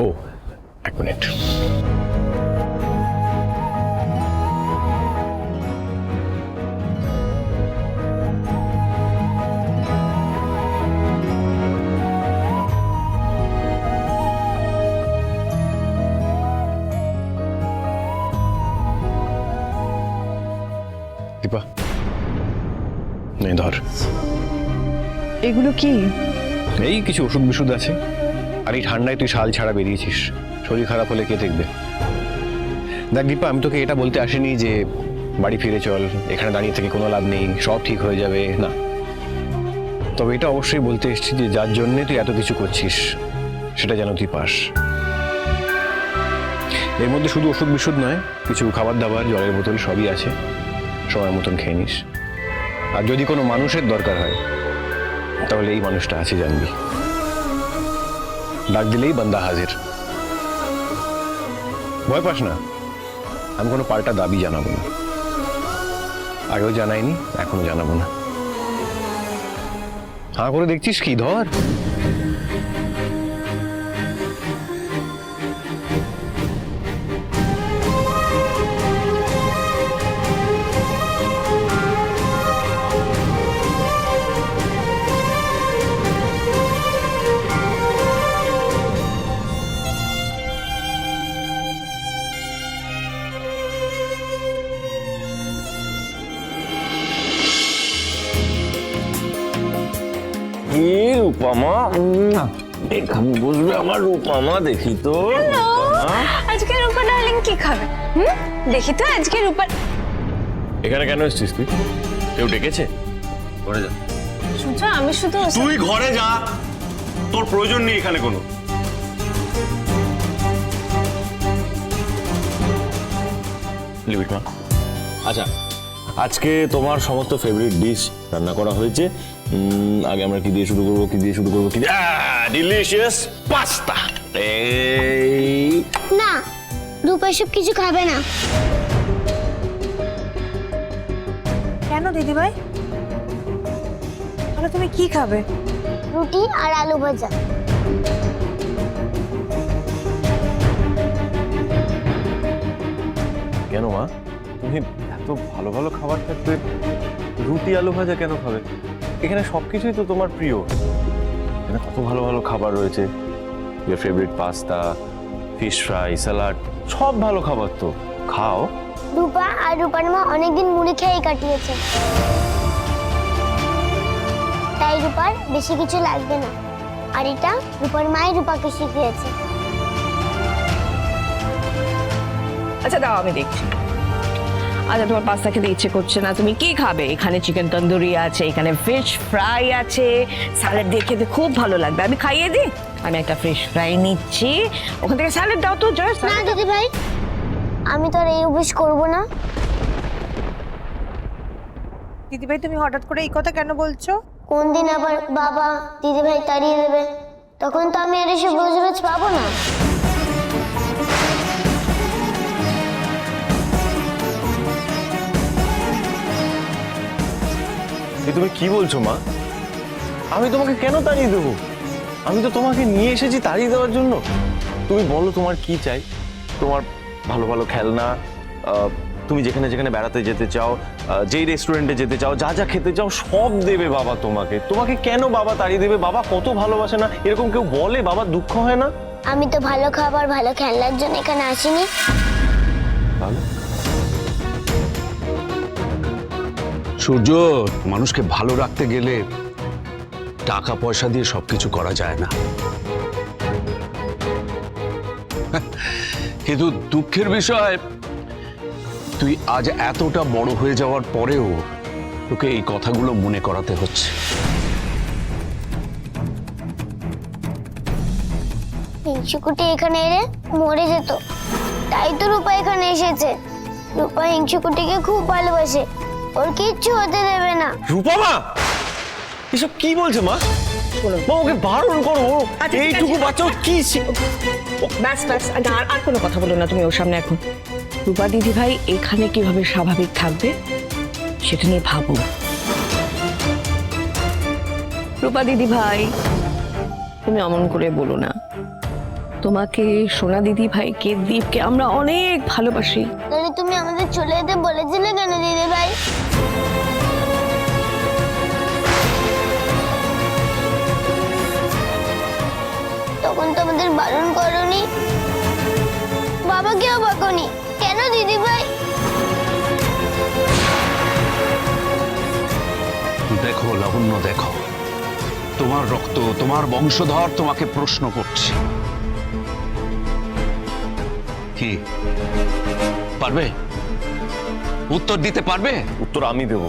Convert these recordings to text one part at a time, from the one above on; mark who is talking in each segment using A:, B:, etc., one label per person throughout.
A: ও, এক মিনিট। দীপা, নে ধর।
B: এগুলো কি?
A: এই কিছু ওষুধ বিশুধ আছে। আর এই ঠান্ডায় তুই শাল ছাড়া বেরিয়েছিস, শরীর খারাপ হলে কে দেখবে? দেখ দীপা, আমি তোকে এটা বলতে আসিনি যে বাড়ি ফিরে চল, এখানে দাঁড়িয়ে থেকে কোনো লাভ নেই, সব ঠিক হয়ে যাবে, না। তবে এটা অবশ্যই বলতে এসেছি যে যার জন্যে তুই এত কিছু করছিস সেটা যেন তুই পাস। এর মধ্যে শুধু ওষুধ বিশুধ নয়, কিছু খাবার দাবার, জলের বোতল সবই আছে, সময় মতন খেয়ে নিস। আর যদি কোনো মানুষের দরকার হয় তাহলে এই মানুষটা আছে, জানবি। ডাক দিলেই বান্দা হাজির। ভয় পাস না, আমি কোনো পাল্টা দাবি জানাবো না, আগেও জানাইনি, এখনো জানাবো না। হাঁ করে দেখছিস কি? ধর।
C: রূপমা, এখানে বসবে আমার রূপমা, দেখি তো।
B: আজকে রূপা ডার্লিং কি খাবে? দেখি তো আজকে রূপা।
A: এখানে কেন এসেছিস তুই? কেউ ডেকেছে? ঘরে যা।
B: সূর্য, আমি শুধু
D: তুই ঘরে যা, তোর প্রয়োজন নেই এখানে কোনো।
A: লিমিট মা।
C: আচ্ছা, আজকে তোমার সমস্ত ফেভারিট ডিশ রান্না করা হয়েছে। আগে আমরা কি দিয়ে শুরু করবো, কি দিয়ে শুরু করবো? কি ডিলিশিয়াস পাস্তা।
E: না, রূপা এসব কিছু খাবে না।
B: কেন দিদি ভাই? তাহলে তুমি কি খাবে?
E: রুটি আর আলু ভাজা।
D: কেন মা, তুমি এত ভালো ভালো খাবার থাকতে রুটি আলু ভাজা কেন খাবে? এখানে সবকিছুই তো তোমার প্রিয়। এখানে কত ভালো ভালো খাবার রয়েছে, your favorite pasta, fish fry, salad, সব ভালো খাবার তো, খাও।
E: রূপা আর রূপার মা অনেকদিন মুড়ি খেয়ে কাটিয়েছে, তাই রূপার বেশি কিছু লাগবে না। আর এটা রূপার মাই রূপাকে শিখিয়েছে।
B: আচ্ছা দাও, আমি দেখছি। আচ্ছা, তোমার পাস্তা খেতে ইচ্ছে করছে না, তুমি কি খাবে? এখানে চিকেন তন্দুরি আছে, এখানে ফিশ ফ্রাই আছে, স্যালাড দিয়ে খেতে খুব ভালো লাগবে। আমি খাইয়ে দিই। আমি একটা ফিশ ফ্রাই নিচ্ছি, ওখান থেকে স্যালাড দাও তো।
E: না দিদি ভাই, আমি তো আর এই অভ্যাস করবো না।
B: দিদি ভাই, তুমি হঠাৎ করে এই কথা কেন বলছো?
E: কোন দিন আবার বাবা দিদি ভাই তাড়িয়ে দেবে, তখন তো আমি আর এসব রোজ রোজ পাবো না।
D: তুমি কি বলছো মা? আমি তোমাকে কেন তাড়িয়ে দেবো? আমি তো তোমাকে নিয়ে এসেছি তাড়িয়ে দেওয়ার জন্য। তুমি বলো তোমার কি চাই? তোমার ভালো ভালো খেলনা, তুমি যেখানে যেখানে বেড়াতে যেতে চাও, যেই রেস্টুরেন্টে যেতে চাও, যা যা খেতে চাও সব দেবে বাবা তোমাকে। তোমাকে কেন বাবা তাড়িয়ে দেবে? বাবা কত ভালোবাসে না, এরকম কেউ বলে? বাবা দুঃখ হয় না?
E: আমি তো ভালো খাবার ভালো খেলনার জন্য এখানে আসিনি।
D: ভালো
F: সূর্য, মানুষকে ভালো রাখতে গেলে টাকা পয়সা দিয়ে সবকিছু করা যায় না। কিন্তু দুঃখের বিষয়, তুই আজ এতটা বড় হয়ে যাওয়ার পরেও তোকে এই কথাগুলো মনে করাতে হচ্ছে।
E: হিংসুকুটি এখানে এলে মরে যেত, তাই তো রূপা এখানে এসেছে। রূপা হিংসুকুটিকে খুব ভালোবাসে, ওর কিচ্ছু হতে দেবে না।
D: রূপমা, এসব কি বলছে মা? মা ওকে বারণ করো, এইটুকু বাচ্চা কি
B: ব্যাস ব্যাস, আর কোনো কথা বলো না তুমি ওর সামনে এখন। রূপা দিদি ভাই এখানে কিভাবে স্বাভাবিক থাকবে সেটা নিয়ে ভাবো। রূপা দিদি ভাই, তুমি অমন করে বলো না। তোমাকে, সোনা দিদি ভাইকে, দীপকে আমরা অনেক ভালোবাসি।
E: তাহলে তুমি আমাদের চলে যেতে বলেছিলে কেন দিদি ভাই? তখন তো আমাদের বারণ করনি, বাবাকেও বকনি, কেন দিদি ভাই?
F: দেখো লাবণ্য, দেখো তোমার রক্ত, তোমার বংশধর তোমাকে প্রশ্ন করছে। কি পারবে? উত্তর দিতে পারবে?
D: উত্তর আমি দেব।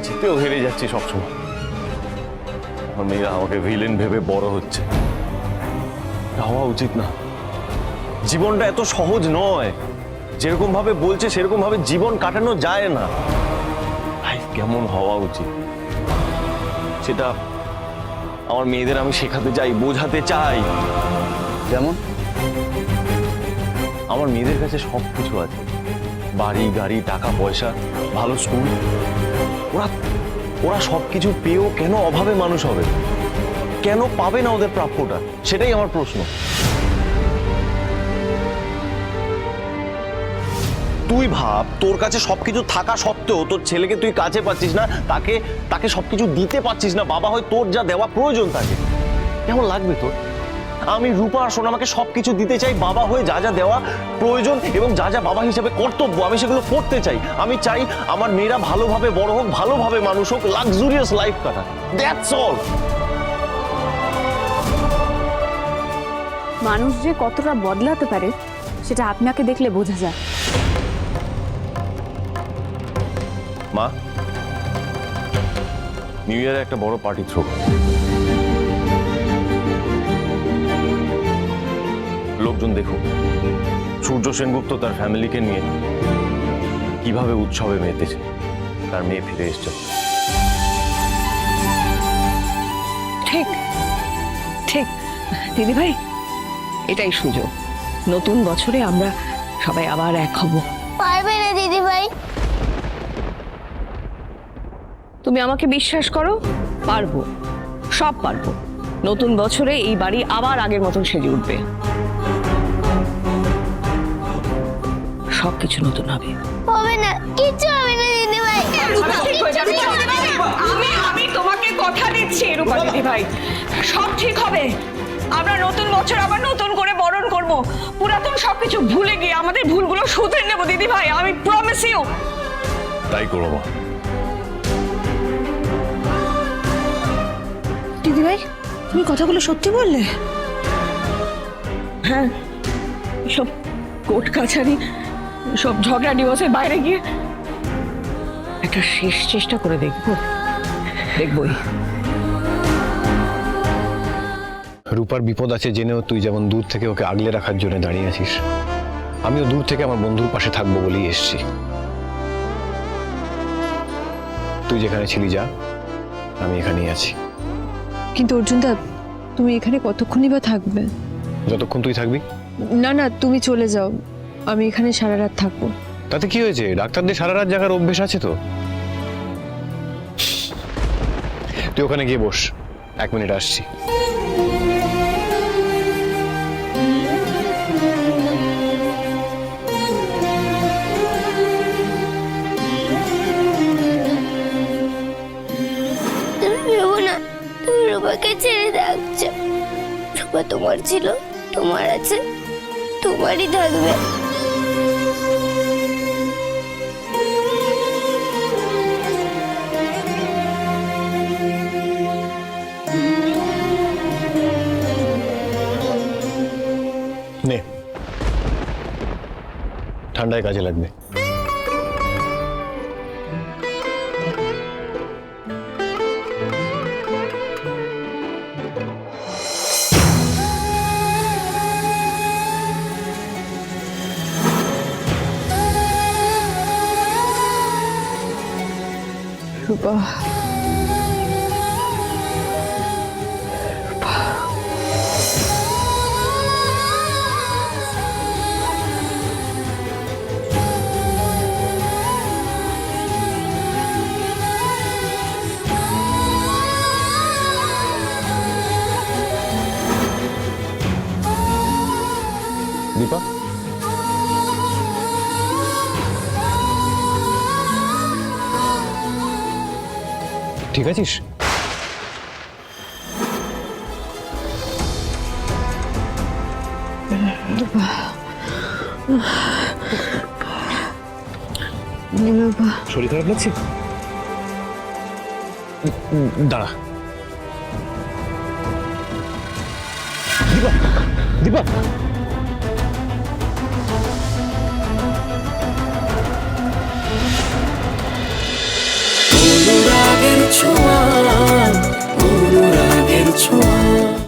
D: জিতেও হেরে যাচ্ছি সবসময়। আমার মেয়েরা আমাকে ভিলেন ভেবে বড় হচ্ছে। হওয়া উচিত না। জীবনটা এত সহজ নয়। যেরকম ভাবে বলছে সেরকম ভাবে জীবন কাটানো যায় না। লাইফ কেমন হওয়া উচিত সেটা আমার মেয়েদের আমি শেখাতে চাই, বোঝাতে চাই।
F: যেমন
D: আমার মেয়েদের কাছে সবকিছু আছে, বাড়ি গাড়ি, টাকা পয়সা, ভালো স্কুল। ওরা ওরা সবকিছু পেয়েও কেন অভাবে মানুষ হবে? কেন পাবে না ওদের প্রাপ্যটা? সেটাই আমার প্রশ্ন। তুই ভাব, তোর কাছে সবকিছু থাকা সত্ত্বেও তোর ছেলেকে তুই কাছে পাচ্ছিস না, তাকে তাকে সবকিছু দিতে পারছিস না। বাবা হয় তোর যা দেওয়া প্রয়োজন তাকে, কেমন লাগবে তোর? আমি রূপা আর সোনামাকে সবকিছু দিতে চাই, বাবা হয়ে যা যা দেওয়া প্রয়োজন এবং যা যা বাবা হিসেবে কর্তব্য আমি সেগুলো করতে চাই। আমি চাই আমার মেয়েরা ভালোভাবে বড় হোক, ভালোভাবে মানুষ হোক, লাক্সুরিয়াস লাইফ কাটাক। That's all.
G: মানুষ যে কতটা বদলাতে পারে সেটা আপনাকে দেখলে বোঝা যায়।
D: মা, নিউ ইয়ারে একটা বড় পার্টি থ্রো। লোকজন দেখুক সূর্য সেনগুপ্ত তার ফ্যামিলিকে নিয়ে কিভাবে উৎসবে মেতেছে, তার মেয়ে ফিরে এসছে।
B: ঠিক ঠিক দিদি ভাই, এটাই সুযোগ। নতুন বছরে আমরা সবাই আবার এক হব।
E: পারবে না দিদি ভাই?
B: তুমি আমাকে বিশ্বাস করো, পারবো, সব পারবো। নতুন বছরে এই বাড়ি আবার আগের মতন সেজে উঠবে, সবকিছু নতুন হবে।
E: হবে না, কিচ্ছু হবে না দিদি ভাই।
B: আমি তোমাকে কথা দিচ্ছি রূপা দিদি ভাই, সব ঠিক হবে। আমরা নতুন বছর আবার নতুন করে বরণ করব, পুরাতন সবকিছু ভুলে গিয়ে আমাদের ভুলগুলো শুধরে নেব দিদি ভাই, আমি প্রমিস ইউ।
D: তাই করো মা।
G: দিদি ভাই, তুমি কথাগুলো সত্যি বললে?
B: হ্যাঁ, সব কোর্ট কাছারি, সব ঝগড়া ডিভোর্সের বাইরে গিয়ে একটা শেষ চেষ্টা করে দেখবই।
A: রূপার বিপদ আছে জেনেও তুই যেমন দূর থেকে ওকে আগলে রাখার জন্য দাঁড়িয়ে আছিস, আমিও দূর থেকে আমার বন্ধুর পাশে থাকবো বলেই এসেছি। তুই যেখানে ছিলি যা, আমি এখানেই আছি।
G: কিন্তু অর্জুনদা, তুমি এখানে কতক্ষণই বা থাকবে?
A: যতক্ষণ তুই থাকবি।
G: না না, তুমি চলে যাও, আমি এখানে সারা রাত থাকবো।
A: তাতে কি হয়েছে? ডাক্তারদের সারা রাত জাগার অভ্যেস আছে তো। তুই ওখানে গিয়ে বস, 1 মিনিট আসছি।
E: তুমি ভেবো না তুমি রূপাকে ছেড়ে থাকছো। রূপা তোমার ছিল, তোমার আছে, তোমারই থাকবে।
A: নে, ঠান্ডায় কাজে লাগবে।
G: রূপা,
A: ঠিক আছিস? শরীর খারাপ লাগছে? দাঁড়া। দীপা, দীপা,
H: অনুরাগের ছোঁয়া